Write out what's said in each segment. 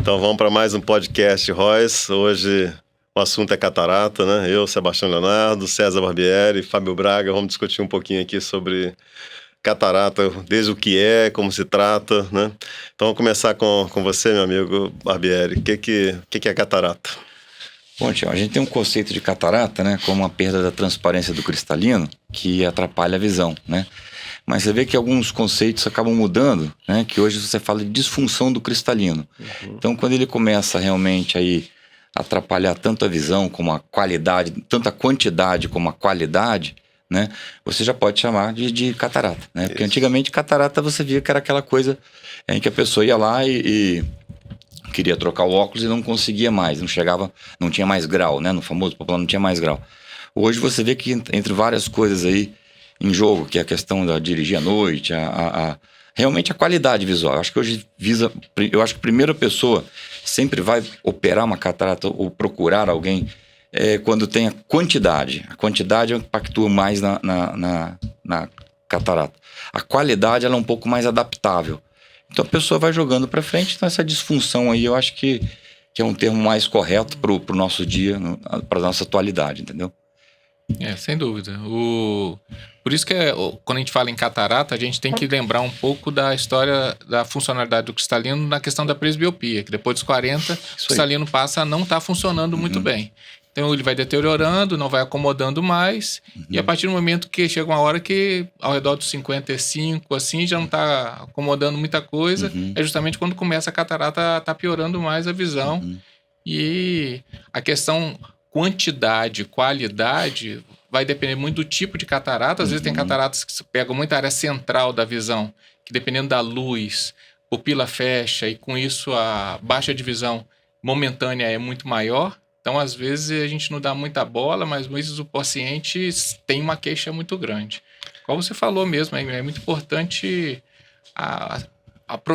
Então vamos para mais um podcast, Royce. Hoje o assunto é catarata, né? Eu, Sebastião Leonardo, César Barbieri, Fábio Braga, vamos discutir um pouquinho aqui sobre catarata, desde o que é, como se trata, né? Então vamos começar com você, meu amigo Barbieri. O que é catarata? Bom, Tiago, a gente tem um conceito de catarata, né, como a perda da transparência do cristalino, que atrapalha a visão, né? Mas você vê que alguns conceitos acabam mudando, né? Que hoje você fala de disfunção do cristalino. Então, quando ele começa realmente aí a atrapalhar tanto a visão como a qualidade, tanto a quantidade como a qualidade, né? Você já pode chamar de catarata, né? Porque antigamente catarata você via que era aquela coisa em que a pessoa ia lá e queria trocar o óculos e não conseguia mais, não tinha mais grau, né? No famoso popular não tinha mais grau. Hoje você vê que entre várias coisas aí em jogo, que é a questão da dirigir à noite, realmente a qualidade visual. Eu acho que hoje eu acho que a primeira pessoa sempre vai operar uma catarata ou procurar alguém quando tem a quantidade. A quantidade impactua mais na catarata. A qualidade ela é um pouco mais adaptável. Então a pessoa vai jogando para frente. Então essa disfunção aí eu acho que é um termo mais correto para o nosso dia, para a nossa atualidade, entendeu? Sem dúvida. Por isso que quando a gente fala em catarata, a gente tem que lembrar um pouco da história da funcionalidade do cristalino na questão da presbiopia, que depois dos 40, o cristalino passa a não estar funcionando muito bem. Então ele vai deteriorando, não vai acomodando mais, e a partir do momento que chega uma hora que ao redor dos 55, assim, já não está acomodando muita coisa, é justamente quando começa a catarata tá piorando mais a visão. E a questão quantidade, qualidade, vai depender muito do tipo de catarata. Às vezes tem cataratas que pegam muita área central da visão, que dependendo da luz, pupila fecha e com isso a baixa de visão momentânea é muito maior. Então, às vezes, a gente não dá muita bola, mas às vezes o paciente tem uma queixa muito grande. Como você falou mesmo, é muito importante a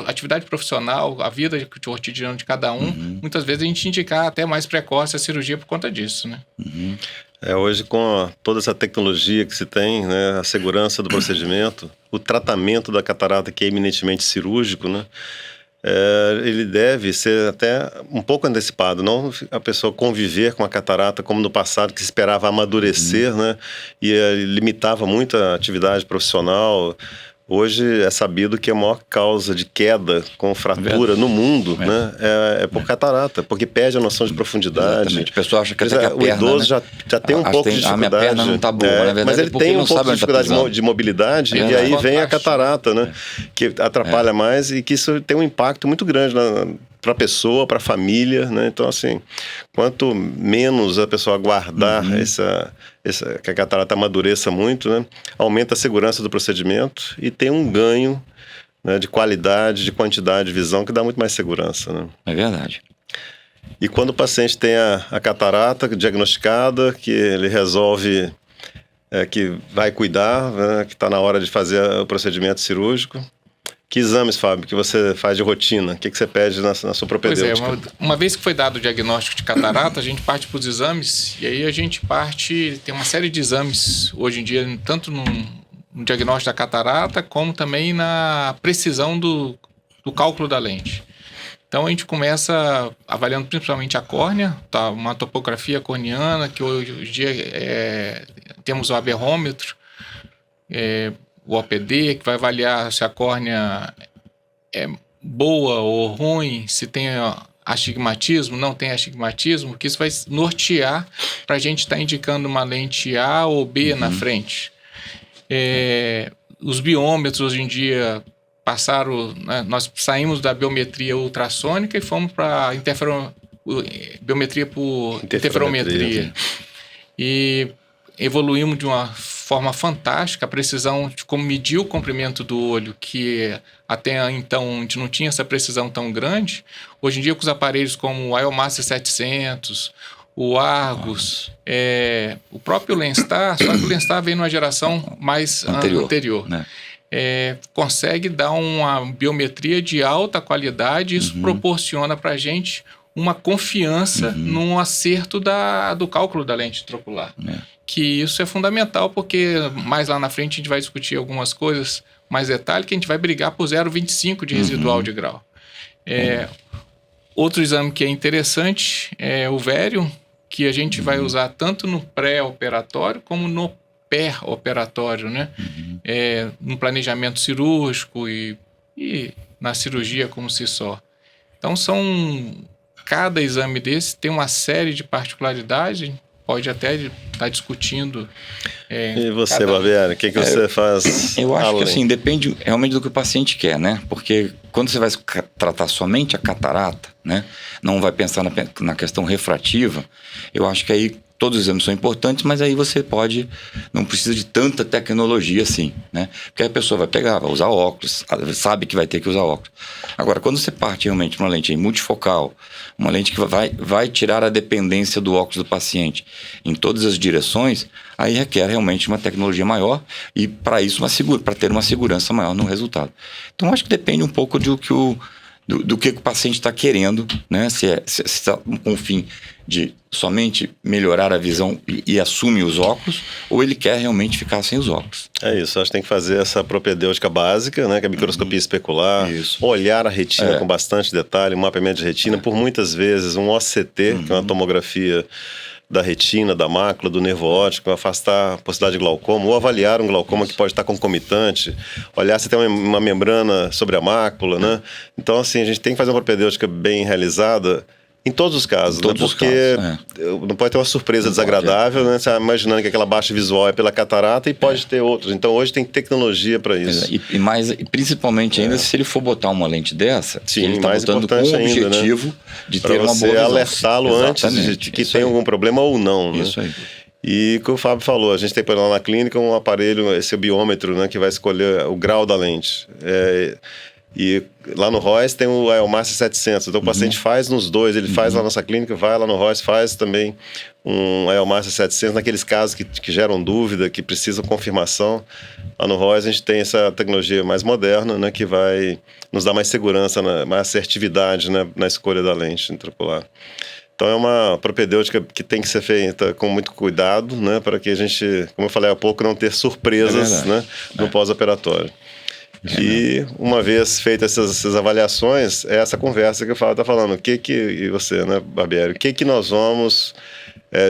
atividade profissional, a vida cotidiana de cada um, muitas vezes a gente indicar até mais precoce a cirurgia por conta disso, né? Hoje com toda essa tecnologia que se tem, né, a segurança do procedimento, o tratamento da catarata que é eminentemente cirúrgico, né? Ele deve ser até um pouco antecipado, não a pessoa conviver com a catarata como no passado, que se esperava amadurecer, né, e limitava muito a atividade profissional. Hoje é sabido que a maior causa de queda com fratura no mundo, né, é por catarata, porque perde a noção de profundidade. Exatamente. O pessoal acha que até a perna, o idoso, né, já tem um pouco de dificuldade. A minha perna não tá boa, na verdade, mas ele tem um pouco de dificuldade de mobilidade, e aí vem a catarata, né, que atrapalha mais e que isso tem um impacto muito grande para a pessoa, para a família, né? Então, assim, quanto menos a pessoa aguardar que a catarata amadureça muito, né, aumenta a segurança do procedimento e tem um ganho, né, de qualidade, de quantidade de visão que dá muito mais segurança, né? É verdade. E quando o paciente tem a catarata diagnosticada, que ele resolve que vai cuidar, né, que está na hora de fazer o procedimento cirúrgico, que exames, Fábio, que você faz de rotina? O que você pede na sua propedêutica? Pois uma vez que foi dado o diagnóstico de catarata, a gente parte para os exames, e aí a gente tem uma série de exames hoje em dia, tanto no diagnóstico da catarata, como também na precisão do cálculo da lente. Então a gente começa avaliando principalmente a córnea, tá? Uma topografia corneana, que hoje em dia temos o aberrômetro, o OPD, que vai avaliar se a córnea é boa ou ruim, se tem astigmatismo, não tem astigmatismo, porque isso vai nortear para a gente estar indicando uma lente A ou B na frente. Os biômetros hoje em dia passaram, né, nós saímos da biometria ultrassônica e fomos para biometria por interferometria. E evoluímos de uma forma fantástica, a precisão de como medir o comprimento do olho, que até então a gente não tinha essa precisão tão grande. Hoje em dia, com os aparelhos como o IOMaster 700, o Argus, o próprio Lenstar, só que o Lenstar veio numa geração mais anterior. Né? Consegue dar uma biometria de alta qualidade, isso proporciona para a gente uma confiança no acerto do cálculo da lente intraocular. Que isso é fundamental, porque mais lá na frente a gente vai discutir algumas coisas mais detalhe, que a gente vai brigar por 0,25 de residual de grau. Outro exame que é interessante é o Varium, que a gente vai usar tanto no pré-operatório como no pé-operatório, né? No planejamento cirúrgico e na cirurgia como si só. Então, cada exame desse tem uma série de particularidades, pode até estar discutindo. E você, Barbieri, o que você faz? Eu acho que assim, depende realmente do que o paciente quer, né? Porque quando você vai tratar somente a catarata, né? Não vai pensar na questão refrativa, eu acho que aí todos os exames são importantes, mas aí você não precisa de tanta tecnologia assim, né? Porque a pessoa vai pegar, vai usar óculos, sabe que vai ter que usar óculos. Agora, quando você parte realmente para uma lente multifocal, uma lente que vai tirar a dependência do óculos do paciente em todas as direções, aí requer realmente uma tecnologia maior e para isso para ter uma segurança maior no resultado. Então, acho que depende um pouco do que o paciente está querendo, né? Se está com o fim de somente melhorar a visão e assume os óculos, ou ele quer realmente ficar sem os óculos. É isso, acho que tem que fazer essa propedêutica básica, né? Que é a microscopia especular, olhar a retina com bastante detalhe, um mapeamento de retina, por muitas vezes um OCT, que é uma tomografia da retina, da mácula, do nervo óptico, afastar a possibilidade de glaucoma, ou avaliar um glaucoma que pode estar concomitante, olhar se tem uma membrana sobre a mácula, né? Então, assim, a gente tem que fazer uma propedêutica bem realizada em todos os casos, né? Porque não pode ter uma surpresa desagradável, né? Você imaginando que aquela baixa visual é pela catarata e pode ter outros. Então, hoje tem tecnologia para isso. E principalmente ainda se ele for botar uma lente dessa, sim, ele está botando com o objetivo, né? De ter uma boa visão. Alertá-lo antes de que tenha algum problema ou não, né? Isso aí. E o que o Fábio falou, a gente tem lá na clínica um aparelho, esse biômetro, né, que vai escolher o grau da lente. E lá no Royce tem o Iomaster 700, então o paciente faz nos dois, ele faz lá na nossa clínica, vai lá no Royce, faz também um Iomaster 700, naqueles casos que geram dúvida, que precisam confirmação. Lá no Royce a gente tem essa tecnologia mais moderna, né, que vai nos dar mais segurança, mais assertividade, né, na escolha da lente intraocular. Então é uma propedêutica que tem que ser feita com muito cuidado, né, para que a gente, como eu falei há pouco, não ter surpresas, né, no pós-operatório. E uma vez feitas essas avaliações, é essa conversa que o Fábio está falando. E você, né, Barbieri? O que nós vamos,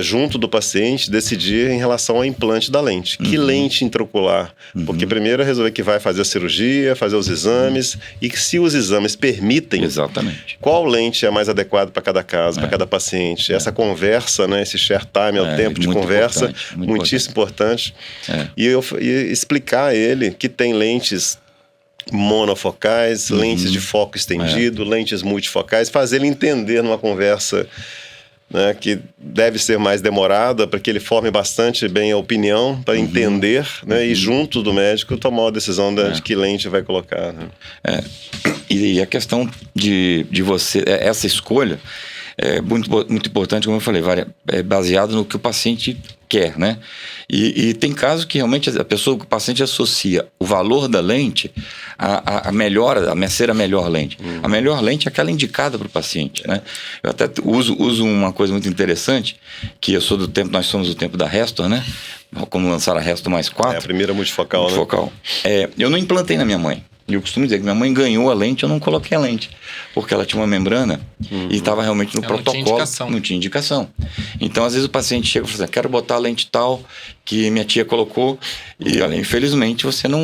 junto do paciente, decidir em relação ao implante da lente? Que lente intraocular? Porque primeiro é resolver que vai fazer a cirurgia, fazer os exames, e que se os exames permitem, qual lente é mais adequada para cada caso, para cada paciente? Essa conversa, né, esse share time, o tempo de conversa, muitíssimo importante. E explicar a ele que tem lentes monofocais, lentes de foco estendido, lentes multifocais, fazer ele entender numa conversa, né, que deve ser mais demorada para que ele forme bastante bem a opinião, para entender, né, e junto do médico tomar a decisão de que lente vai colocar. Né? E a questão de você, essa escolha é muito importante, como eu falei, é baseado no que o paciente quer, né? E tem casos que realmente o paciente associa o valor da lente a ser a melhor lente. A melhor lente é aquela indicada para o paciente, né? Eu até uso uma coisa muito interessante, que eu sou nós somos do tempo da Restor, né? Como lançar a Restor mais 4. A primeira multifocal, né? Eu não implantei na minha mãe. Eu costumo dizer que minha mãe ganhou a lente, eu não coloquei a lente, porque ela tinha uma membrana e estava realmente no protocolo, não tinha indicação. Então, às vezes o paciente chega e fala assim, quero botar a lente tal que minha tia colocou, e olha, infelizmente você não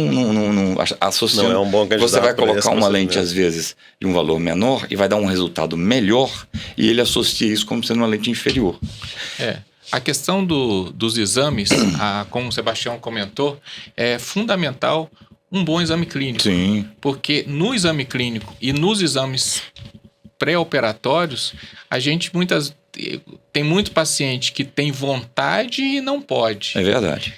associa. Não é um bom candidato. Você vai colocar uma lente, às vezes, de um valor menor e vai dar um resultado melhor, e ele associa isso como sendo uma lente inferior. A questão dos exames, como o Sebastião comentou, é fundamental um bom exame clínico. Sim. Porque no exame clínico e nos exames pré-operatórios, a gente tem muito paciente que tem vontade e não pode. É verdade.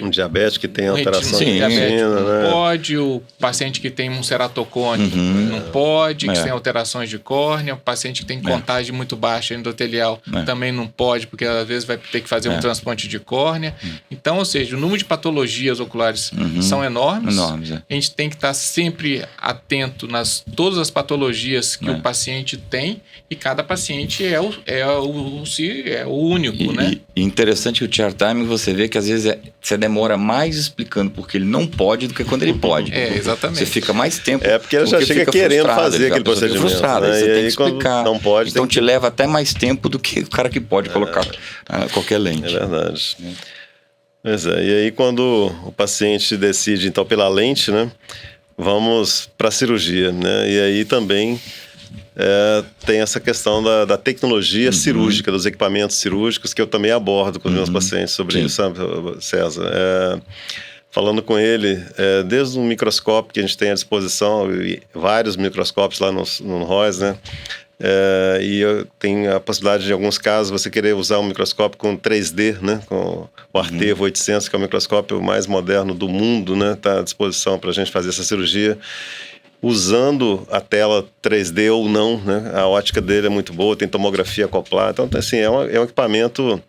Um diabético que tem alteração de retina, né? Não pode, o paciente que tem um ceratocone não pode, que tem alterações de córnea, o paciente que tem contagem muito baixa endotelial também não pode, porque às vezes vai ter que fazer um transplante de córnea. Então, ou seja, o número de patologias oculares são enormes. A gente tem que estar sempre atento nas todas as patologias que o paciente tem, e cada paciente é o é o único, né? E interessante que o chair time, você vê que às vezes você demora mais explicando porque ele não pode do que quando ele pode. Exatamente. Você fica mais tempo. Porque ele já chega querendo fazer aquele procedimento. Frustrado, né? você tem que quando explicar. não pode, então te leva até mais tempo do que o cara que pode colocar qualquer lente. É verdade. Pois é. E aí quando o paciente decide então pela lente, né? Vamos para a cirurgia, né? E aí também tem essa questão da tecnologia cirúrgica, dos equipamentos cirúrgicos, que eu também abordo com os meus pacientes sobre isso, sabe, César? Falando com ele, desde um microscópio que a gente tem à disposição, e vários microscópios lá no ROIS, né? E tem a possibilidade de, em alguns casos, você querer usar um microscópio com 3D, né? Com o Artevo 800, que é o microscópio mais moderno do mundo, né? Está à disposição para a gente fazer essa cirurgia. Usando a tela 3D ou não, né? A ótica dele é muito boa, tem tomografia acoplada. Então, assim, é um equipamento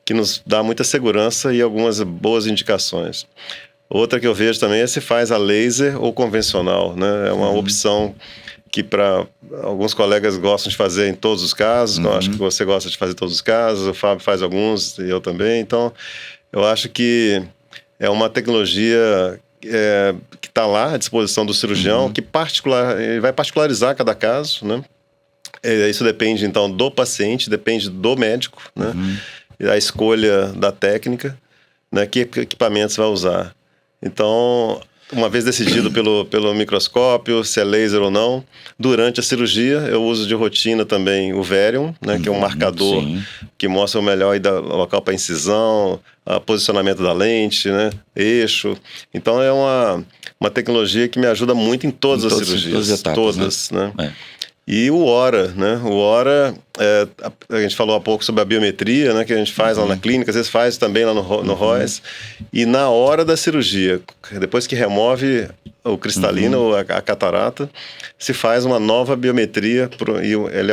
que nos dá muita segurança e algumas boas indicações. Outra que eu vejo também é se faz a laser ou convencional, né? É uma opção que para alguns colegas gostam de fazer em todos os casos. Eu acho que você gosta de fazer em todos os casos, o Fábio faz alguns e eu também. Então, eu acho que é uma tecnologia que está lá à disposição do cirurgião, que ele vai particularizar cada caso, né? Isso depende, então, do paciente, depende do médico, né? E a escolha da técnica, né? Que equipamentos vai usar. Então, uma vez decidido pelo microscópio, se é laser ou não, durante a cirurgia eu uso de rotina também o Varium, né, que é um marcador que mostra o melhor local para incisão, posicionamento da lente, né, eixo. Então é uma tecnologia que me ajuda muito em todas as cirurgias. Todas as etapas, todas, né? E o HORA, né? O HORA, a gente falou há pouco sobre a biometria, né? Que a gente faz lá na clínica, às vezes faz também lá no ROIS. E na hora da cirurgia, depois que remove o cristalino, ou a catarata, se faz uma nova biometria. Ele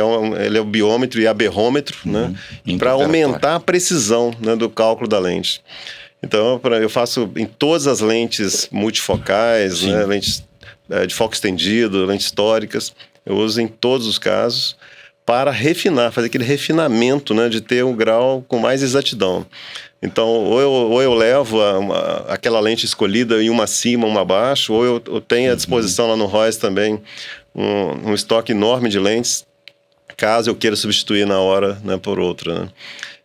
é o biômetro e aberrômetro, né? Para aumentar a precisão, né, do cálculo da lente. Então, eu faço em todas as lentes multifocais, né? Lentes de foco estendido, lentes históricas. Eu uso em todos os casos para refinar, fazer aquele refinamento, né, de ter um grau com mais exatidão. Então, ou eu levo aquela lente escolhida em uma acima, uma abaixo, ou eu tenho à disposição lá no ROIS também um estoque enorme de lentes, caso eu queira substituir na hora, né, por outra, né?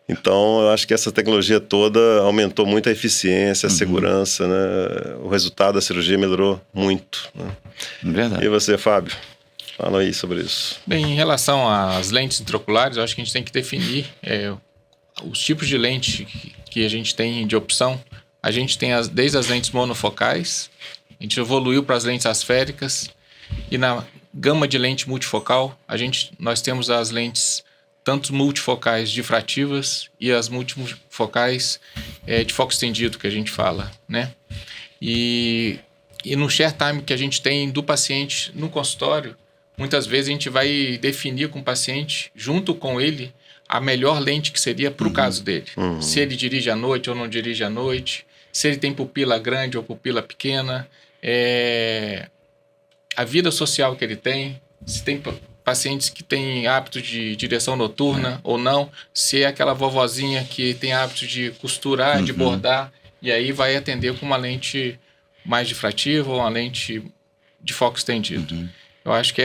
Então, eu acho que essa tecnologia toda aumentou muito a eficiência, a segurança, né? O resultado da cirurgia melhorou muito, né? Verdade. E você, Fábio? Fala aí sobre isso. Bem, em relação às lentes intraoculares, eu acho que a gente tem que definir os tipos de lente que a gente tem de opção. A gente tem desde as lentes monofocais, a gente evoluiu para as lentes asféricas, e na gama de lente multifocal, nós temos as lentes tanto multifocais difrativas e as multifocais de foco estendido, que a gente fala, né? E no share time que a gente tem do paciente no consultório, muitas vezes a gente vai definir com o paciente, junto com ele, a melhor lente que seria para o caso dele. Se ele dirige à noite ou não dirige à noite, se ele tem pupila grande ou pupila pequena, a vida social que ele tem, se tem pacientes que têm hábito de direção noturna ou não, se é aquela vovozinha que tem hábito de costurar, de bordar, e aí vai atender com uma lente mais difrativa ou uma lente de foco estendido. Eu acho que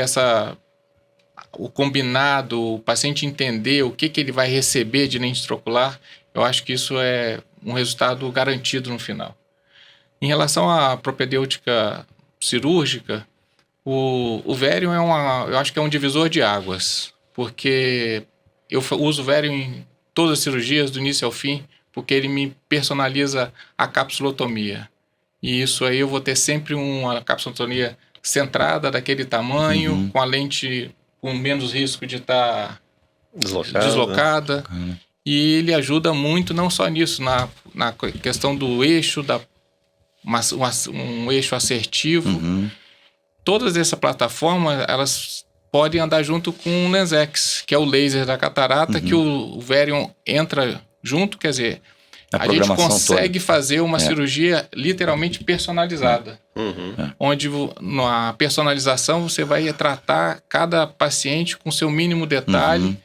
o combinado, o paciente entender o que ele vai receber de lente intraocular, eu acho que isso é um resultado garantido no final. Em relação à propedêutica cirúrgica, o Varium eu acho que é um divisor de águas, porque eu uso o Varium em todas as cirurgias, do início ao fim, porque ele me personaliza a capsulotomia. E isso aí eu vou ter sempre uma capsulotomia centrada, daquele tamanho, com a lente com menos risco de estar deslocada. E ele ajuda muito, não só nisso, na questão do eixo, um eixo assertivo. Todas essas plataformas, elas podem andar junto com o LensX, que é o laser da catarata, que o Varium entra junto, quer dizer, a gente consegue fazer uma cirurgia literalmente personalizada. Onde na personalização você vai tratar cada paciente com seu mínimo detalhe,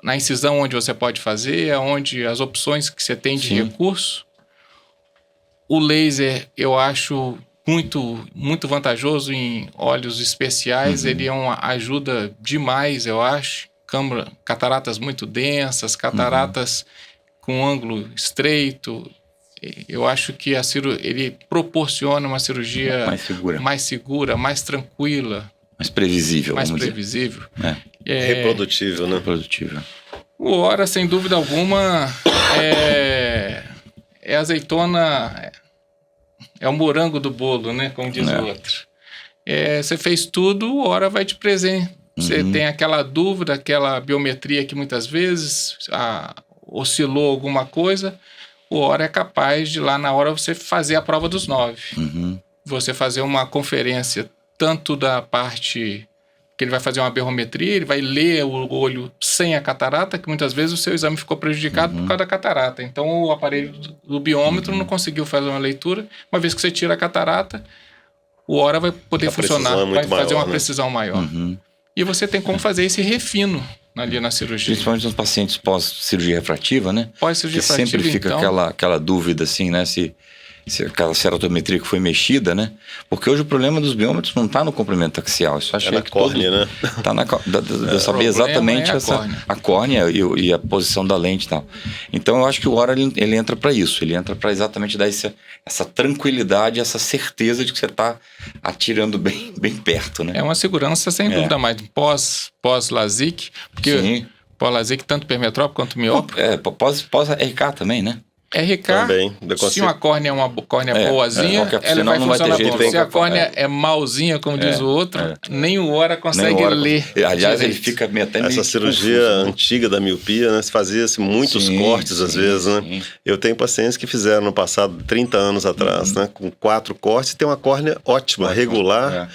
na incisão onde você pode fazer, aonde as opções que você tem de Sim. recurso. O laser eu acho muito vantajoso em olhos especiais, ele ajuda demais, eu acho. Cataratas muito densas, cataratas com ângulo estreito. Eu acho que ele proporciona uma cirurgia mais segura, mais tranquila. Mais previsível, mais vamos previsível. dizer. Reprodutível, né? Reprodutível. O Ora, sem dúvida alguma, é azeitona, é o morango do bolo, né? Como diz o outro. Você fez tudo, o Ora vai te presente. Você tem aquela dúvida, aquela biometria que muitas vezes oscilou alguma coisa, o Ora é capaz de lá na hora você fazer a prova dos 9. Você fazer uma conferência tanto da parte que ele vai fazer uma berrometria, ele vai ler o olho sem a catarata, que muitas vezes o seu exame ficou prejudicado por causa da catarata. Então o aparelho do biômetro não conseguiu fazer uma leitura. Uma vez que você tira a catarata, o Ora vai poder funcionar, vai fazer uma precisão maior. E você tem como fazer esse refino ali na cirurgia. Principalmente nos pacientes pós-cirurgia refrativa, né? Pós-cirurgia refrativa, sempre fica então, aquela dúvida, assim, né? Se aquela ceratometria que foi mexida, né? Porque hoje o problema dos biômetros não está no comprimento axial. Isso achei na que córnea, né? Está de saber exatamente a córnea e a posição da lente e tal. Então eu acho que o Ora ele entra para isso. Ele entra para exatamente dar essa tranquilidade, essa certeza de que você está atirando bem perto, né? É uma segurança sem dúvida mais pós-LASIK, porque pós-LASIK tanto hipermetrópico quanto miópico. Pós-RK também, né? RK, também, se uma córnea é uma córnea boazinha, ela vai funcionar bom. Se a córnea é malzinha, como diz o outro, nem o Ora consegue ler. Aliás, direito. Ele fica até meio essa cirurgia confuso, antiga da miopia, né? Se fazia-se muitos cortes às vezes, né? Sim. Eu tenho pacientes que fizeram no passado, 30 anos atrás, né? Com 4 cortes, e tem uma córnea ótima, regular.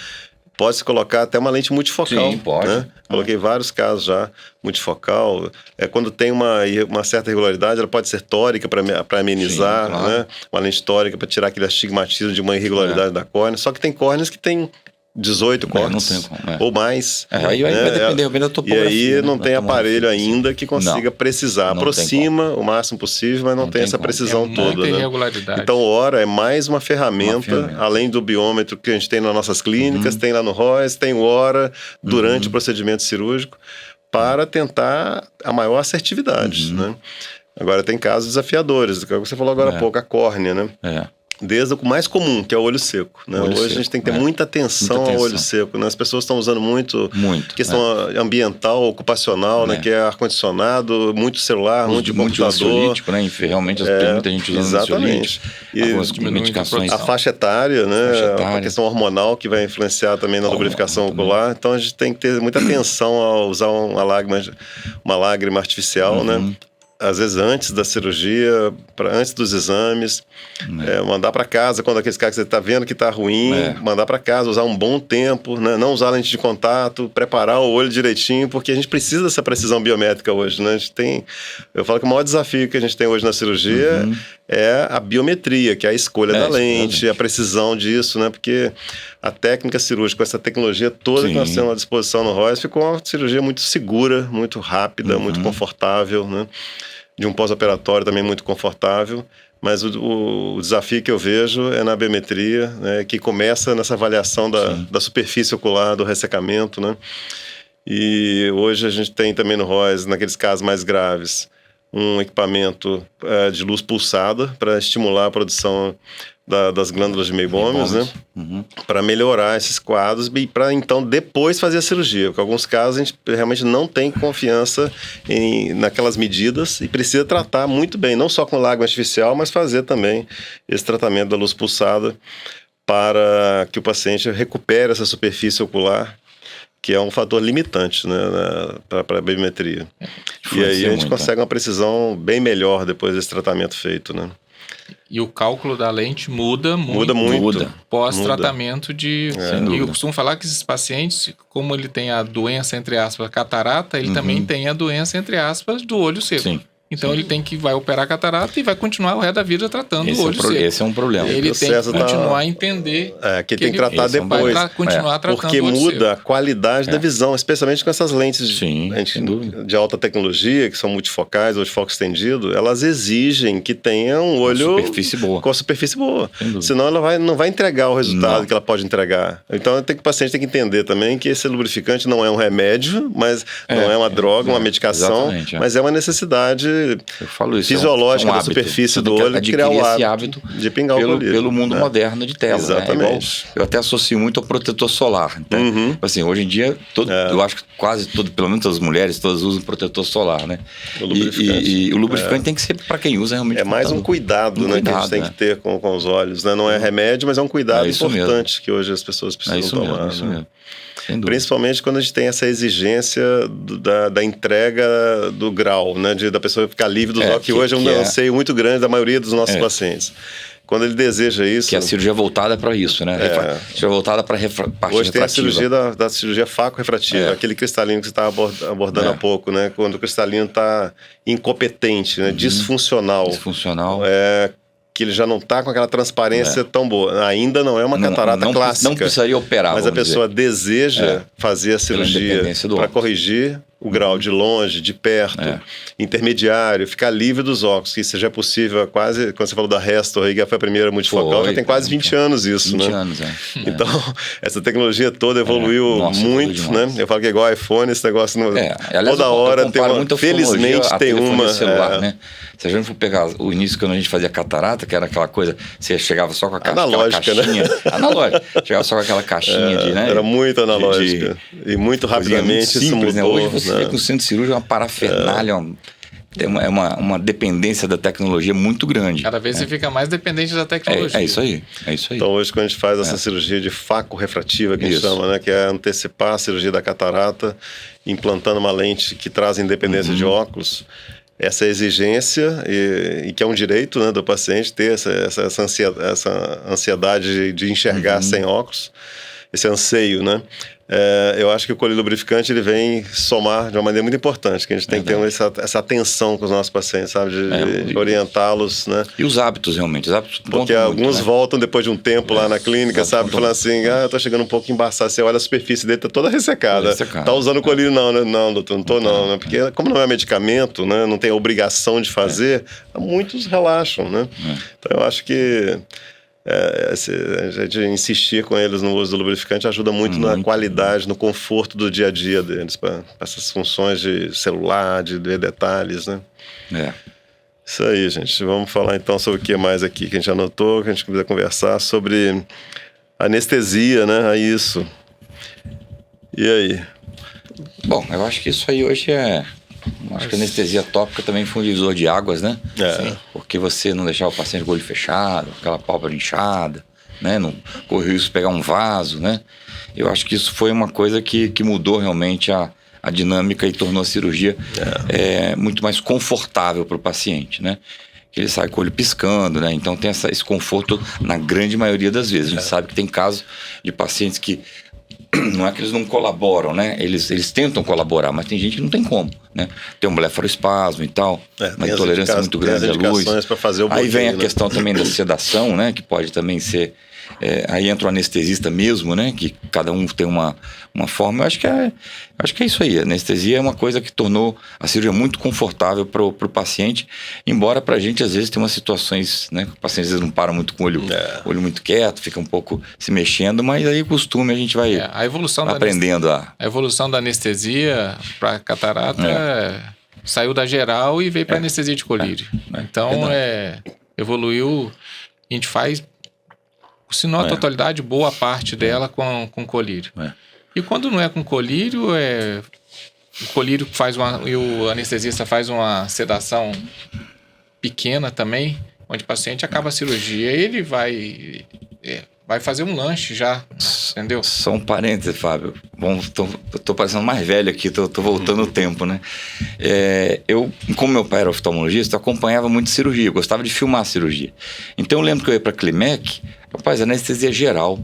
Pode-se colocar até uma lente multifocal. Sim, pode. Né? Coloquei vários casos já, multifocal. Quando tem uma certa irregularidade, ela pode ser tórica para amenizar, sim, claro. né? Uma lente tórica para tirar aquele astigmatismo de uma irregularidade da córnea. Só que tem córneas que tem 18 cortes não tem como, ou mais. Aí vai depender bem da topografia. E aí não tem aparelho ainda que consiga precisar. Aproxima o máximo possível, mas não tem essa precisão toda. Né? Então o Ora é mais uma ferramenta, além do biômetro que a gente tem nas nossas clínicas, tem lá no Royce, tem o Ora durante o procedimento cirúrgico, para tentar a maior assertividade. Né? Agora tem casos desafiadores, que você falou agora há pouco, a córnea, né? Desde o mais comum, que é o olho seco. Né? Hoje a gente tem que ter muita atenção ao olho seco. Né? As pessoas estão usando muito questão ambiental, ocupacional, né? Que é ar-condicionado, muito celular, muito computador. Ansiolítico, né? Realmente muita gente usando ansiolítico. E algumas medicações. A faixa etária, né? A questão hormonal que vai influenciar também na lubrificação ocular. Então a gente tem que ter muita atenção ao usar uma lágrima artificial, né? Às vezes antes da cirurgia, antes dos exames, mandar para casa quando aqueles casos que você está vendo que está ruim, mandar para casa, usar um bom tempo, né? Não usar lente de contato, preparar o olho direitinho, porque a gente precisa dessa precisão biométrica hoje, né? Eu falo que o maior desafio que a gente tem hoje na cirurgia é a biometria, que é a escolha da lente, a precisão disso, né? Porque a técnica cirúrgica, com essa tecnologia toda que nós temos à disposição no Royce, ficou uma cirurgia muito segura, muito rápida, muito confortável, né? De um pós-operatório também muito confortável, mas o desafio que eu vejo é na biometria, né, que começa nessa avaliação da superfície ocular, do ressecamento, né? E hoje a gente tem também no Royce, naqueles casos mais graves, um equipamento de luz pulsada para estimular a produção das glândulas de meibômios, né? Para melhorar esses quadros e para então depois fazer a cirurgia. Porque em alguns casos a gente realmente não tem confiança naquelas medidas e precisa tratar muito bem, não só com lágrima artificial, mas fazer também esse tratamento da luz pulsada para que o paciente recupere essa superfície ocular, que é um fator limitante, né, para a biometria. E aí a gente consegue uma precisão bem melhor depois desse tratamento feito, né? E o cálculo da lente muda muito pós-tratamento de... E eu costumo falar que esses pacientes, como ele tem a doença, entre aspas, catarata, ele também tem a doença, entre aspas, do olho seco. Então ele vai operar a catarata e vai continuar o resto da vida tratando o olho seco. Esse é um problema. Ele tem que continuar a entender que tem que tratar depois. Vai continuar tratando porque o olho muda seco. a qualidade da visão, especialmente com essas lentes sem dúvida. de alta tecnologia, que são multifocais ou de foco estendido, elas exigem que tenha um olho com a superfície boa. Senão ela não vai entregar o resultado que ela pode entregar. Então o paciente tem que entender também que esse lubrificante não é um remédio, mas não é uma droga, uma medicação, mas é uma necessidade fisiológica da superfície do olho, criar o hábito de pingar o colírio. Pelo mundo moderno de tela. Exatamente. Né? Eu até associo muito ao protetor solar. Então, assim, hoje em dia, eu acho que quase pelo menos as mulheres, todas usam protetor solar, né? E o lubrificante tem que ser para quem usa realmente. É mais um cuidado, né, que a gente tem que ter com os olhos. Né? Não é remédio, mas é um cuidado importante que hoje as pessoas precisam tomar. Isso mesmo. Principalmente quando a gente tem essa exigência da entrega do grau, né? Da pessoa ficar livre dos óculos, que hoje é um anseio muito grande da maioria dos nossos pacientes. Quando ele deseja isso... Que é a cirurgia voltada para isso, né? Cirurgia voltada para parte hoje refrativa. Tem a cirurgia da cirurgia faco-refrativa, aquele cristalino que você estava abordando há pouco, né? Quando o cristalino está incompetente, né? Disfuncional. Que ele já não está com aquela transparência tão boa. Ainda não é uma catarata clássica. Não precisaria operar, mas a pessoa deseja fazer a cirurgia para corrigir o grau de longe, de perto, intermediário, ficar livre dos óculos, que seja possível quase, quando você falou da Restor, que foi a primeira multifocal, já tem quase 20 anos isso, 20 né? anos, Então, essa tecnologia toda evoluiu muito, né? Eu falo que é igual iPhone, esse negócio aliás, toda hora tem uma... Felizmente tem uma... celular, né? Se a gente for pegar o início quando a gente fazia catarata, que era aquela coisa, você chegava só com aquela caixinha, né? Analógica. Chegava só com aquela caixinha de, né? Era muito analógica. E muito rapidamente muito simples, isso mudou. Né? Hoje você vê que o centro cirúrgico é uma parafernália, uma dependência da tecnologia muito grande. Cada vez você fica mais dependente da tecnologia. É isso aí. Então hoje quando a gente faz essa cirurgia de faco-refrativa, que a gente chama, né? Que é antecipar a cirurgia da catarata, implantando uma lente que traz independência de óculos, essa exigência, e que é um direito, né, do paciente ter essa ansiedade de enxergar sem óculos, esse anseio, né? Eu acho que o colírio lubrificante ele vem somar de uma maneira muito importante, que a gente tem que ter essa atenção com os nossos pacientes, sabe? De orientá-los, né? E os hábitos, realmente. Os hábitos porque alguns voltam depois de um tempo lá na clínica, sabe? Falando assim, eu tô chegando um pouco embaçado. Você olha a superfície dele, tá toda ressecada. Tá usando o colírio? Não, né? Não, doutor, não tô não, né? Porque como não é medicamento, né? Não tem a obrigação de fazer, muitos relaxam, né? Então eu acho que a gente insistir com eles no uso do lubrificante ajuda muito na qualidade, no conforto do dia a dia deles, para essas funções de celular, de ver detalhes, né? Isso aí, gente. Vamos falar então sobre o que mais aqui que a gente anotou, que a gente quiser conversar sobre anestesia, né? Isso. E aí? Bom, eu acho que isso aí hoje acho que a anestesia tópica também foi um divisor de águas, né? Porque você não deixava o paciente com o olho fechado, aquela pálpebra inchada, né? Não corria o risco de pegar um vaso, né? Eu acho que isso foi uma coisa que mudou realmente a dinâmica e tornou a cirurgia muito mais confortável para o paciente, né? Que ele sai com o olho piscando, né? Então tem esse conforto na grande maioria das vezes. A gente sabe que tem casos de pacientes que não é que eles não colaboram, né? Eles tentam colaborar, mas tem gente que não tem como, né? Tem um blefaroespasmo e tal, uma intolerância muito grande à luz. Aí vem a questão também da sedação, né? Que pode também ser... aí entra o anestesista mesmo, né? Que cada um tem uma forma. Eu acho que é isso aí. A anestesia é uma coisa que tornou a cirurgia muito confortável para o paciente, embora para a gente às vezes tem umas situações, né? Que o paciente às vezes não para muito com o olho muito quieto, fica um pouco se mexendo, mas aí o costume a gente vai aprendendo a evolução da anestesia para catarata saiu da geral e veio para anestesia de colírio. Então evoluiu. A gente faz, se não a totalidade, boa parte dela com colírio. E quando não é com colírio, o colírio e o anestesista faz uma sedação pequena também, onde o paciente acaba a cirurgia e ele vai fazer um lanche já, entendeu? Só um parênteses, Fábio. Bom, tô parecendo mais velho aqui, tô voltando o tempo, né? Eu, como meu pai era oftalmologista, eu acompanhava muito cirurgia, eu gostava de filmar a cirurgia. Então eu lembro que eu ia pra Climec, rapaz, anestesia geral,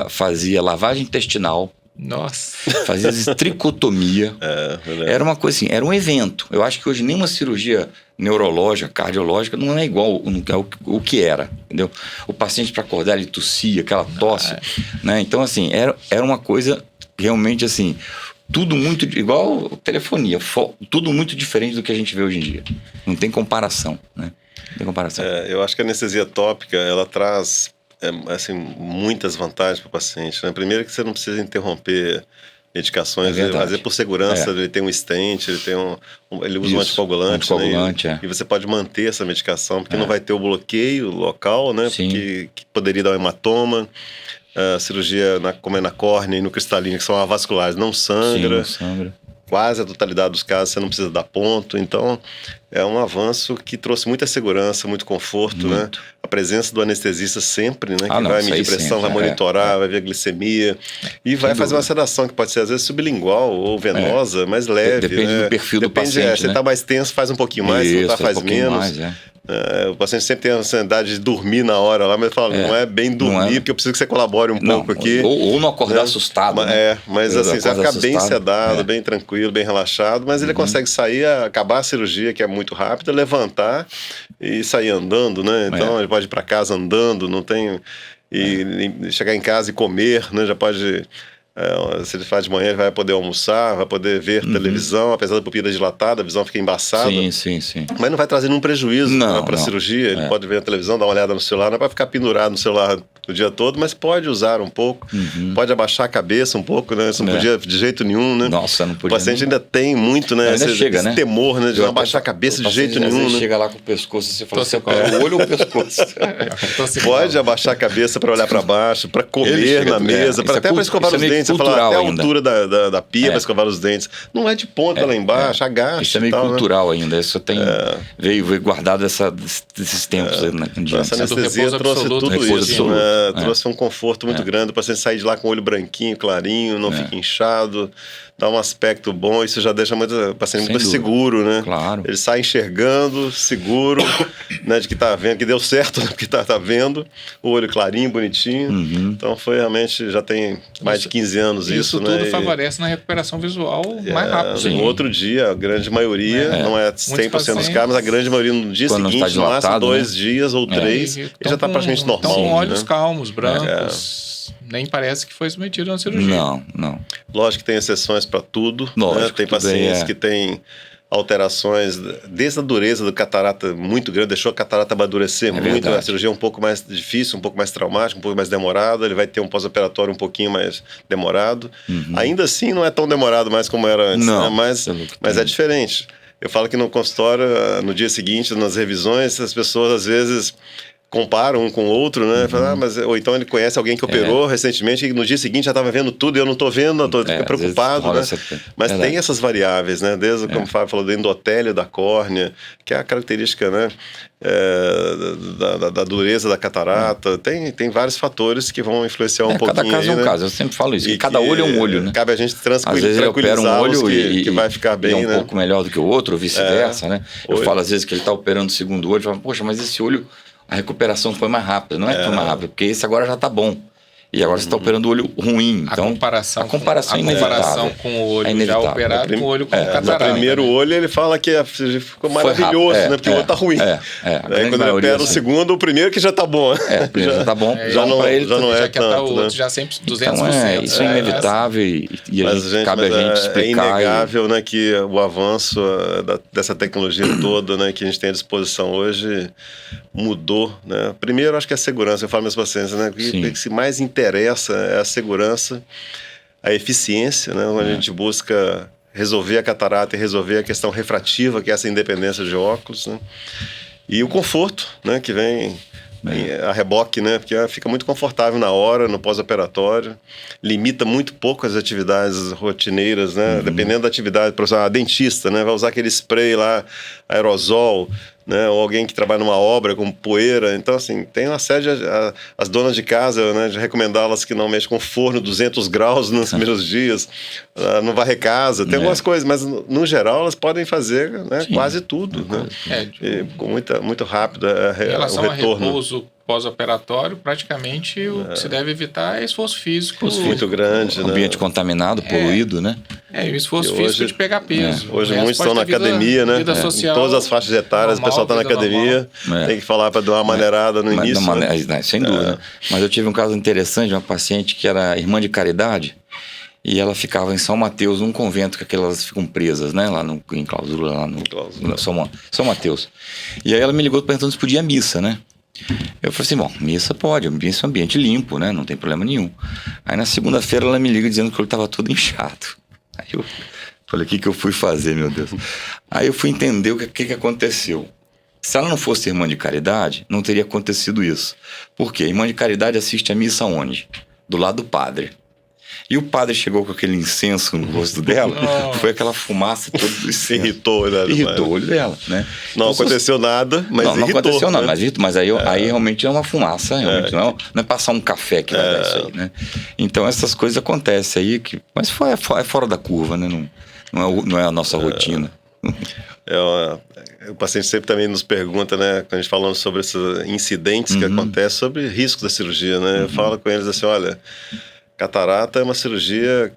fazia lavagem intestinal, Nossa. Fazia tricotomia. Né? Era uma coisa assim, era um evento. Eu acho que hoje nenhuma cirurgia neurológica, cardiológica, não é igual o que era, entendeu? O paciente, para acordar, ele tossia, aquela tosse, né? Então, assim, era uma coisa realmente assim, tudo muito igual telefonia, tudo muito diferente do que a gente vê hoje em dia. Não tem comparação, né? Não tem comparação. Eu acho que a anestesia tópica, ela traz assim, muitas vantagens para o paciente, né? Primeiro que você não precisa interromper medicações, mas por segurança, ele tem um stent, ele tem ele usa um anticoagulante, né? E você pode manter essa medicação, porque não vai ter o bloqueio local, né? Que poderia dar um hematoma. A cirurgia, como é na córnea e no cristalino, que são avasculares, não sangra. Sim, não sangra. Quase a totalidade dos casos você não precisa dar ponto. Então, é um avanço que trouxe muita segurança, muito conforto, né? A presença do anestesista sempre, né? Que vai medir pressão, vai monitorar, vai ver a glicemia. E vai fazer uma sedação que pode ser, às vezes, sublingual ou venosa, mais leve. Depende do perfil do paciente, você tá mais tenso, faz um pouquinho mais, se não tá, faz menos. O paciente sempre tem a ansiedade de dormir na hora lá, mas fala, não é bem dormir, porque eu preciso que você colabore um pouco aqui. Ou não acordar assustado, né? Mas assim, você vai ficar bem sedado, bem tranquilo, bem relaxado, mas ele consegue sair, acabar a cirurgia, que é muito rápida, levantar e sair andando, né? Então ele pode ir para casa andando, não tem... E chegar em casa e comer, né? Já pode... se ele faz de manhã, ele vai poder almoçar, vai poder ver televisão, apesar da pupila dilatada, a visão fica embaçada. Sim. Mas não vai trazer nenhum prejuízo para a cirurgia. Ele pode ver a televisão, dar uma olhada no celular, não é para ficar pendurado no celular o dia todo, mas pode usar um pouco, pode abaixar a cabeça um pouco, né? Você não podia de jeito nenhum, né? Nossa, não podia. O paciente ainda tem muito, né? Esse temor, né? De não abaixar a cabeça de jeito nenhum, né? Chega lá com o pescoço, você fala, você o olho ou o pescoço? Pode abaixar a cabeça para olhar para baixo, para comer na mesa, até para escovar os dentes. Você fala, até a altura da pia para escovar os dentes. Não é de ponta lá embaixo, agacha. Isso é meio cultural ainda. Isso veio guardado desses tempos em diante. Essa anestesia trouxe tudo isso, né? Trouxe um conforto muito grande. O paciente sair de lá com o olho branquinho, clarinho, não fica inchado, dá um aspecto bom. Isso já deixa o paciente muito seguro, né? Claro. Ele sai enxergando, seguro, né? De que tá vendo, que deu certo, né? Que tá vendo. O olho clarinho, bonitinho. Então foi realmente, já tem mais de 15 anos isso, né? Isso tudo e favorece na recuperação visual mais rápido. No outro dia, a grande maioria, não é 100% dos casos, mas a grande maioria no dia seguinte, no máximo 2 dias ou 3, ele já está praticamente normal. Então, olhos calmos, brancos, nem parece que foi submetido a uma cirurgia. Não. Lógico que tem exceções para tudo. Lógico, né? Tem pacientes que têm alterações, desde a dureza do catarata muito grande, deixou a catarata amadurecer muito, verdade. A cirurgia é um pouco mais difícil, um pouco mais traumática, um pouco mais demorada, ele vai ter um pós-operatório um pouquinho mais demorado. Ainda assim não é tão demorado mais como era antes, né? Mas é diferente. Eu falo que no consultório, no dia seguinte, nas revisões, as pessoas às vezes comparam um com o outro, né? Ou então ele conhece alguém que operou recentemente e no dia seguinte já estava vendo tudo e eu não estou vendo, estou preocupado, né? Mas tem essas variáveis, né? Desde, como o Fábio falou, do endotélio da córnea, que é a característica, né? Da dureza da catarata. Tem vários fatores que vão influenciar um pouquinho. Cada caso é um caso, eu sempre falo isso. Cada olho é um olho, né? Cabe a gente às vezes ele opera um olho que vai ficar bem, né? Pouco melhor do que o outro, ou vice-versa, né? Eu falo às vezes que ele está operando o segundo olho, eu falo, poxa, mas esse olho a recuperação foi mais rápida. Não é que foi mais rápida, porque esse agora já está bom. E agora você está operando o olho ruim. Então, a comparação é inevitável. Com o olho já operado com o olho com catarata. No primeiro olho ele fala que ficou maravilhoso, né? Porque o outro está ruim. Aí quando ele opera o segundo, o primeiro que já está bom. O primeiro já está bom. Já não é já tanto, o outro já sempre 200%. Então, isso é inevitável e cabe a gente explicar. É inegável, né, que o avanço dessa tecnologia toda, né, que a gente tem à disposição hoje mudou, né? Primeiro, acho que é a segurança. Eu falo para meus pacientes, né, que se mais interessa é a segurança, a eficiência, né, onde a gente busca resolver a catarata e resolver a questão refrativa, que é essa independência de óculos, né? E o conforto, né, que vem a reboque, né, porque fica muito confortável na hora, no pós-operatório, limita muito pouco as atividades rotineiras, né, dependendo da atividade, por exemplo, a dentista, né, vai usar aquele spray lá, aerosol, né, ou alguém que trabalha numa obra com poeira. Então, assim, tem uma série de... As donas de casa, né, de recomendá-las que não mexam com forno 200 graus nos primeiros dias, não varrer casa. Tem algumas coisas, mas, no geral, elas podem fazer, né, quase tudo. Né? Com muito rápido em relação o retorno. A repouso, pós-operatório, praticamente o que se deve evitar é esforço físico. Muito grande, né? Ambiente contaminado, poluído, né? E o esforço físico de pegar peso. Hoje muitos estão na academia, né? Em todas as faixas etárias, o pessoal está na academia, tem que falar para dar uma maneirada no início. Sem dúvida. Mas eu tive um caso interessante de uma paciente que era irmã de caridade, e ela ficava em São Mateus, num convento que aquelas ficam presas, né? Lá em clausura, lá no São Mateus. E aí ela me ligou perguntando se podia missa, né? Eu falei assim, bom, missa pode, missa é um ambiente limpo, né? Não tem problema nenhum. Aí na segunda-feira ela me liga dizendo que ele estava todo inchado. Aí eu falei, o que eu fui fazer, meu Deus? Aí eu fui entender o que aconteceu. Se ela não fosse irmã de caridade, não teria acontecido isso. Por quê? Irmã de caridade assiste a missa onde? Do lado do padre. E o padre chegou com aquele incenso no rosto dela, foi aquela fumaça toda do incenso. Irritou o olho dela, né? Não então, aconteceu nada, mas não irritou. Não aconteceu nada, mas aí realmente é uma fumaça, realmente, não é passar um café que vai dar isso aí, né? Então essas coisas acontecem aí, mas é fora da curva, né? Não é a nossa rotina. O paciente sempre também nos pergunta, né, quando a gente falando sobre esses incidentes que acontecem, sobre riscos da cirurgia, né? Eu falo com eles assim, olha, catarata é uma cirurgia,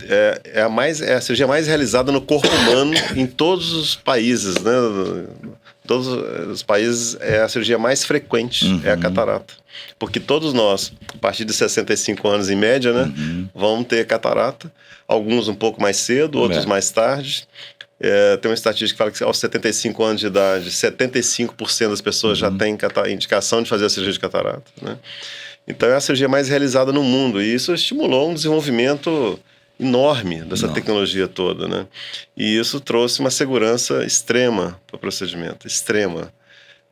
é a cirurgia mais realizada no corpo humano em todos os países, né? Todos os países é a cirurgia mais frequente, é a catarata. Porque todos nós, a partir de 65 anos em média, né, vão ter catarata. Alguns um pouco mais cedo, outros mais tarde. Tem uma estatística que fala que aos 75 anos de idade, 75% das pessoas já têm indicação de fazer a cirurgia de catarata, né? Então é a cirurgia mais realizada no mundo e isso estimulou um desenvolvimento enorme dessa tecnologia toda, né? E isso trouxe uma segurança extrema para o procedimento, extrema.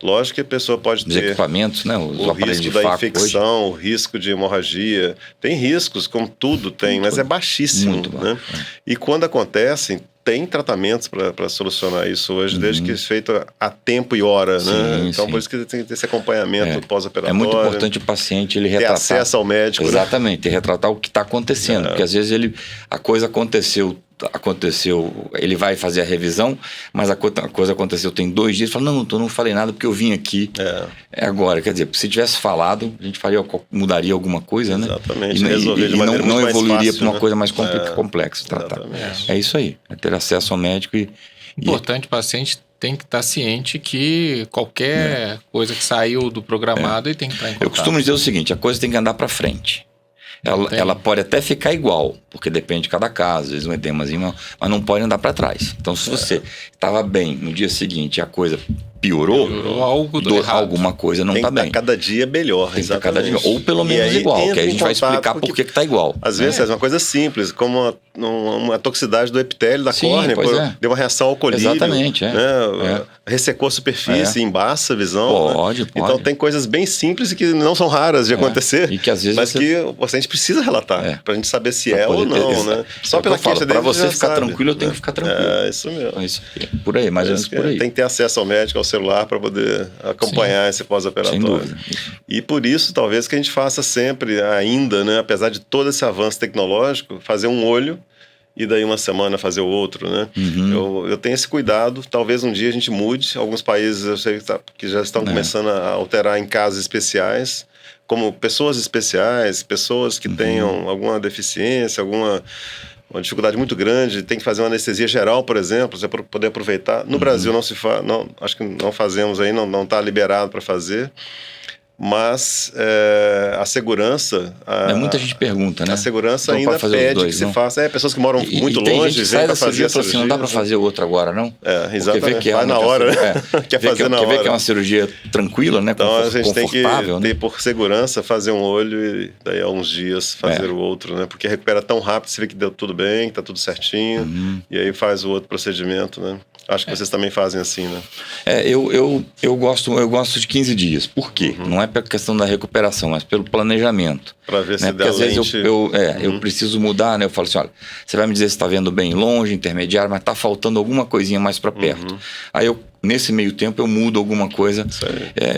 Lógico que a pessoa pode ter equipamentos, né? o risco da infecção, o risco de hemorragia. Tem riscos, como tudo tem, mas é baixíssimo, muito né? baixo. E quando acontecem, tem tratamentos para solucionar isso hoje, desde que é feito a tempo e hora, né? Então, por isso que tem que ter esse acompanhamento pós-operatório. É muito importante o paciente ele retratar. Ter acesso ao médico. Exatamente, retratar o que está acontecendo. Porque às vezes a coisa aconteceu, ele vai fazer a revisão, mas a coisa aconteceu tem 2 dias, fala, não falei nada porque eu vim aqui agora. Quer dizer, se tivesse falado, a gente mudaria alguma coisa, né? Exatamente. E não evoluiria para uma coisa mais complexa de tratar. É isso aí, é ter acesso ao médico Importante, o paciente tem que estar ciente que qualquer coisa que saiu do programado ele tem que estar em contato. Eu costumo dizer o seguinte, a coisa tem que andar para frente. Ela pode até ficar igual, porque depende de cada caso, às vezes um edemazinho, mas não pode andar para trás. Então, se você estava bem no dia seguinte e a coisa piorou alguma coisa não está bem. Cada dia melhor, exatamente. Ou pelo menos igual, que aí a gente vai explicar por que está igual. Às vezes é uma coisa simples, como uma toxicidade do epitélio da córnea, deu uma reação ao colírio. Exatamente, ressecou a superfície, embaça a visão. Pode. Então tem coisas bem simples e que não são raras de acontecer, e que às vezes que o paciente precisa relatar, pra gente saber se ou não, né? Só pela queixa dele, pra você ficar tranquilo, eu tenho que ficar tranquilo. É isso mesmo. É isso aí. Por aí, mais ou menos por aí. Tem que ter acesso ao médico, ao celular, para poder acompanhar esse pós-operatório. Sem dúvida. E por isso, talvez, que a gente faça sempre ainda, né? Apesar de todo esse avanço tecnológico, fazer um olho e daí uma semana fazer o outro, né? Eu tenho esse cuidado, talvez um dia a gente mude. Alguns países eu sei que já estão começando a alterar em casos especiais, como pessoas especiais, pessoas que tenham alguma deficiência, uma dificuldade muito grande, tem que fazer uma anestesia geral, por exemplo, você poder aproveitar. No Brasil não se faz, acho que não fazemos aí, não está liberado para fazer. Mas a segurança... muita gente pergunta, né? A segurança então, ainda pede que se faça. Pessoas que moram muito longe, vêm para fazer a cirurgia. Assim, não dá para fazer outra agora, não? Exatamente. Vai na hora, né? Quer fazer na hora. Quer ver que é uma cirurgia tranquila, né? Então a gente tem que né? ter, por segurança, fazer um olho e daí a uns dias fazer o outro, né? Porque recupera tão rápido, você vê que deu tudo bem, que tá tudo certinho, e aí faz o outro procedimento, né? Acho que vocês também fazem assim, né? Eu gosto de 15 dias. Por quê? Não é pela questão da recuperação, mas pelo planejamento. Para ver se Porque às vezes eu preciso mudar, né? Eu falo assim, olha, você vai me dizer se está vendo bem longe, intermediário, mas está faltando alguma coisinha mais para perto. Aí nesse meio tempo eu mudo alguma coisa.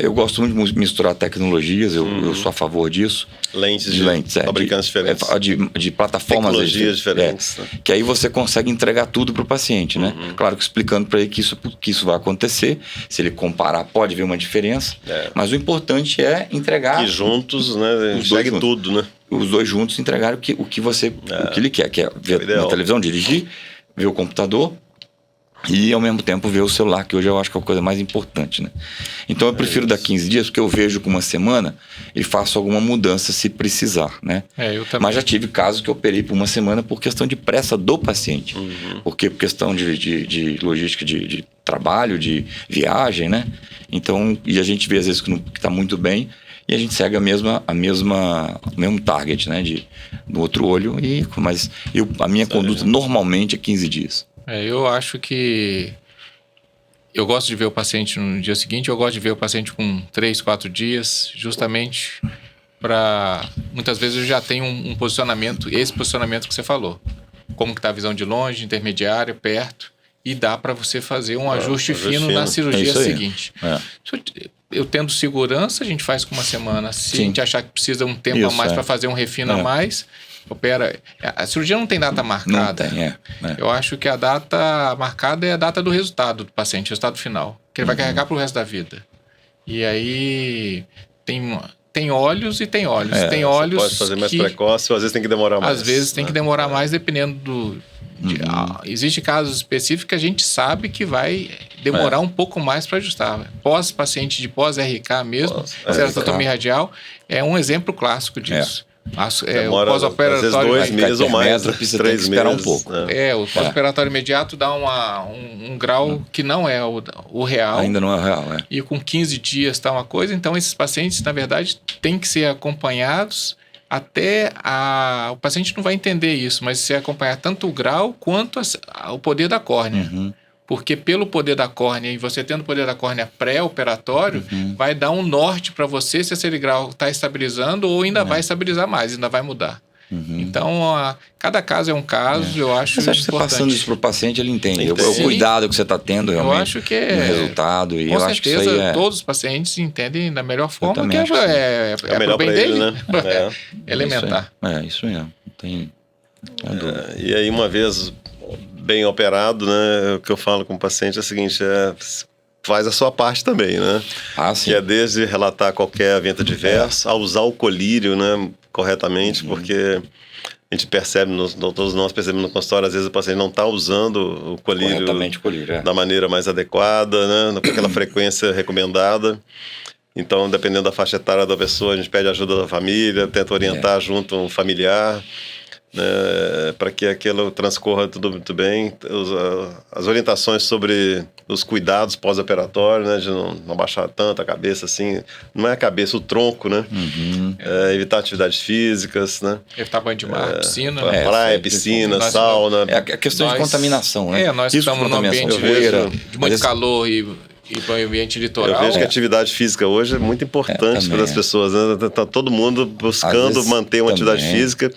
Eu gosto muito de misturar tecnologias, eu sou a favor disso. Lentes de fabricantes diferentes. De plataformas tecnologias diferentes. Né? Que aí você consegue entregar tudo para o paciente, né? Claro que explicando para ele que isso vai acontecer. Se ele comparar, pode ver uma diferença. Mas o importante é entregar... Que juntos, né? Segue tudo, né? Os dois juntos entregaram o que ele quer. Que é ver na televisão, dirigir, ver o computador e ao mesmo tempo ver o celular, que hoje eu acho que é a coisa mais importante, né? Então eu prefiro dar 15 dias, porque eu vejo que uma semana e faço alguma mudança se precisar, né? Eu também. Mas já tive casos que eu operei por uma semana por questão de pressa do paciente. Porque por questão de logística de trabalho, de viagem, né? Então, e a gente vê às vezes que está muito bem e a gente segue o mesmo target, né? No outro olho, mas a minha conduta normalmente é 15 dias. Eu acho que eu gosto de ver o paciente no dia seguinte, eu gosto de ver o paciente com 3, 4 dias, justamente para... Muitas vezes eu já tenho um posicionamento, esse posicionamento que você falou. Como que está a visão de longe, intermediária, perto, e dá para você fazer um ajuste fino na cirurgia seguinte. Eu tendo segurança, a gente faz com uma semana. Se a gente achar que precisa um tempo a mais para fazer um refino a mais... Opera. A cirurgia não tem data marcada. Não tem, Eu acho que a data marcada é a data do resultado do paciente, resultado final, que ele vai carregar pro resto da vida. E aí tem olhos e tem olhos. Tem olhos pode fazer mais precoce, ou às vezes tem que demorar mais. Às vezes tem que demorar mais, dependendo do... Existe casos específicos que a gente sabe que vai demorar um pouco mais para ajustar. Pós-paciente de pós-RK mesmo, ceratotomia radial, é um exemplo clássico disso. O pós-operatório... Às vezes 2 meses ou mais, 3 meses. Esperar um pouco. O pós-operatório imediato dá um grau que não é o real. Ainda não é o real, E com 15 dias está uma coisa. Então, esses pacientes, na verdade, têm que ser acompanhados até o paciente não vai entender isso, mas se acompanhar tanto o grau quanto o poder da córnea. Porque pelo poder da córnea, e você tendo o poder da córnea pré-operatório, vai dar um norte para você se esse grau está estabilizando ou ainda vai estabilizar mais, ainda vai mudar. Então, cada caso é um caso, eu acho importante. Mas acho que você passando isso para o paciente, ele entende. O cuidado que você está tendo realmente. Eu acho que no resultado. E com eu certeza, acho que isso aí todos os pacientes entendem da melhor forma, que é melhor bem para dele, ele, né? Elementar. Isso mesmo. Tem dúvida. E aí, uma vez bem operado, né? O que eu falo com o paciente é o seguinte: faz a sua parte também, né? Sim. Que é desde relatar qualquer evento adverso, a usar o colírio, né, corretamente, porque a gente percebe, todos nós percebemos no consultório, às vezes o paciente não está usando o colírio da maneira mais adequada, né, com aquela frequência recomendada. Então, dependendo da faixa etária da pessoa, a gente pede ajuda da família, tenta orientar junto um familiar, né, para que aquilo transcorra tudo muito bem. As orientações sobre os cuidados pós-operatórios, né, de não baixar tanto a cabeça assim, não é a cabeça, o tronco, né? Evitar atividades físicas, né? Evitar banho de mar, piscina. Praia, piscina, sauna. É a questão de contaminação, né? Nós estamos num ambiente de muito calor e para o ambiente litoral. Eu vejo que a atividade física hoje é muito importante para as pessoas, né? Tá todo mundo buscando manter uma atividade física,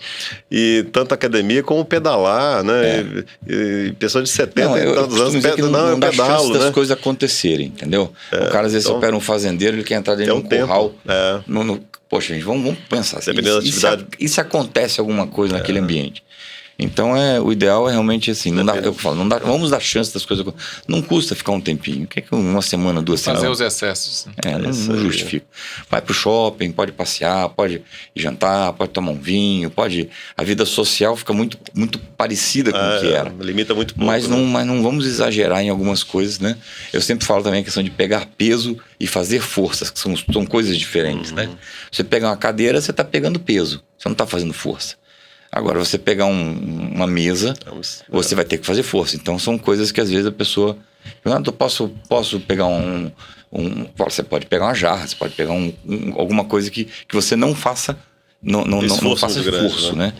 e tanto academia como pedalar, né? E pessoa de 70 e tantos anos não dá pedalo, chance das né? coisas acontecerem, entendeu? O cara às vezes opera um fazendeiro, ele quer entrar dentro de um curral. Poxa, gente, vamos pensar assim. Dependendo da atividade. E se acontece alguma coisa naquele ambiente? Então, o ideal é realmente assim, vamos dar chance das coisas. Não custa ficar um tempinho. O que é que uma semana, 2 semanas? Fazer os excessos. Não justifica. Vai pro shopping, pode passear, pode jantar, pode tomar um vinho, a vida social fica muito, muito parecida com o que era. Limita muito pouco. Mas não vamos exagerar em algumas coisas, né? Eu sempre falo também a questão de pegar peso e fazer forças, que são coisas diferentes, né? Você pegar uma cadeira, você está pegando peso, você não está fazendo força. Agora, você pegar uma mesa, você vai ter que fazer força. Então, são coisas que às vezes a pessoa... Eu posso pegar você pode pegar uma jarra, você pode pegar alguma coisa que você não faça... Não faça esforço, né?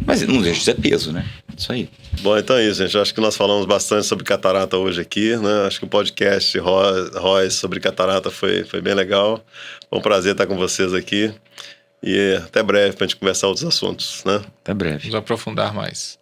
Mas não deixa de ser peso, né? Isso aí. Bom, então é isso, gente. Eu acho que nós falamos bastante sobre catarata hoje aqui, né? Acho que o podcast Royce sobre catarata foi bem legal. Foi um prazer estar com vocês aqui. E até breve para a gente conversar outros assuntos, né? Até breve. Vamos aprofundar mais.